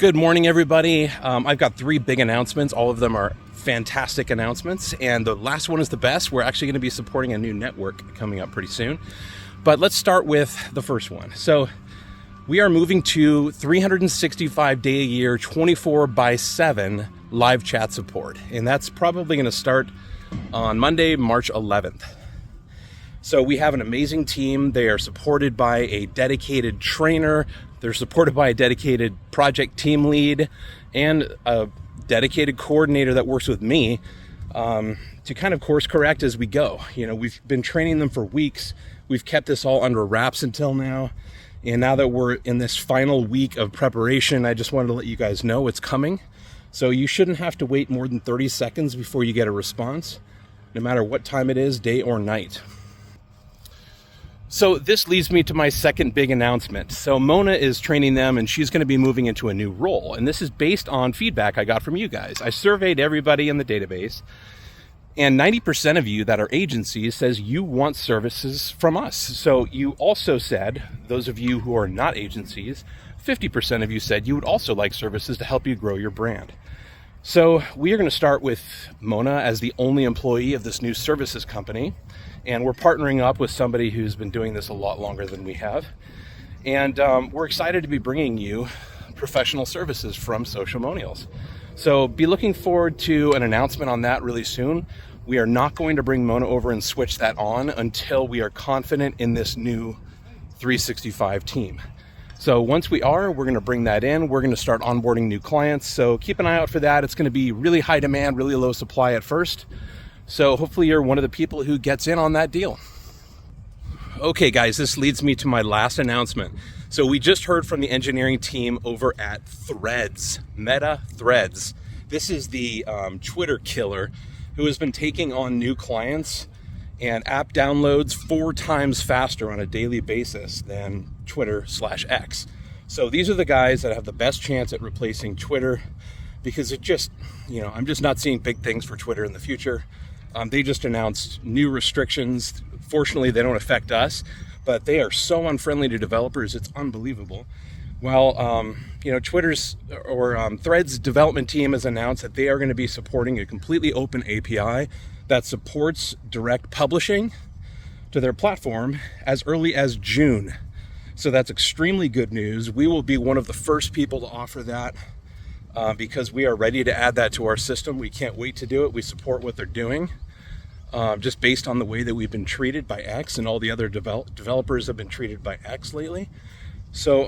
Good morning, everybody. I've got three big announcements. All of them are fantastic announcements, and the last one is the best. We're actually going to be supporting a new network coming up pretty soon. But let's start with the first one. So we are moving to 365-day a year, 24/7 live chat support, and that's probably going to start on Monday, March 11th. So we have an amazing team. They are supported by a dedicated trainer. They're supported by a dedicated project team lead and a dedicated coordinator that works with me to kind of course correct as we go. You know, we've been training them for weeks. We've kept this all under wraps until now. And now that we're in this final week of preparation, I just wanted to let you guys know it's coming. So you shouldn't have to wait more than 30 seconds before you get a response, no matter what time it is, day or night. So this leads me to my second big announcement. So Mona is training them, and she's going to be moving into a new role. And this is based on feedback I got from you guys. I surveyed everybody in the database, and 90% of you that are agencies says you want services from us. So you also said, those of you who are not agencies, 50% of you said you would also like services to help you grow your brand. So we are going to start with Mona as the only employee of this new services company. And we're partnering up with somebody who's been doing this a lot longer than we have. And we're excited to be bringing you professional services from Sociamonials. So be looking forward to an announcement on that really soon. We are not going to bring Mona over and switch that on until we are confident in this new 365 team. So once we are, we're going to bring that in. We're going to start onboarding new clients. So keep an eye out for that. It's going to be really high demand, really low supply at first. So hopefully you're one of the people who gets in on that deal. Okay, guys, this leads me to my last announcement. So we just heard from the engineering team over at Threads, Meta Threads. This is the Twitter killer who has been taking on new clients and app downloads 4 times faster on a daily basis than Twitter/X. So these are the guys that have the best chance at replacing Twitter, because it just, I'm just not seeing big things for Twitter in the future. They just announced new restrictions. Fortunately, they don't affect us, but they are so unfriendly to developers, it's unbelievable. Well, Twitter's or Threads development team has announced that they are going to be supporting a completely open API that supports direct publishing to their platform as early as June. So that's extremely good news. We will be one of the first people to offer that because we are ready to add that to our system. We can't wait to do it. We support what they're doing just based on the way that we've been treated by X, and all the other developers have been treated by X lately. So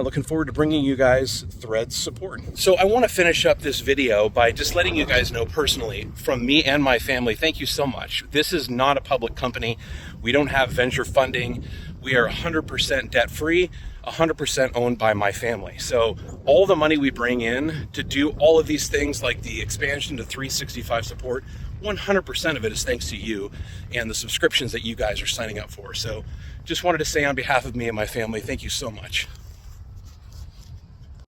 looking forward to bringing you guys Threads support. So I want to finish up this video by just letting you guys know personally, from me and my family, thank you so much. This is not a public company. We don't have venture funding. We are 100% debt free, 100% owned by my family. So all the money we bring in to do all of these things, like the expansion to 365 support, 100% of it is thanks to you and the subscriptions that you guys are signing up for. So just wanted to say on behalf of me and my family, thank you so much.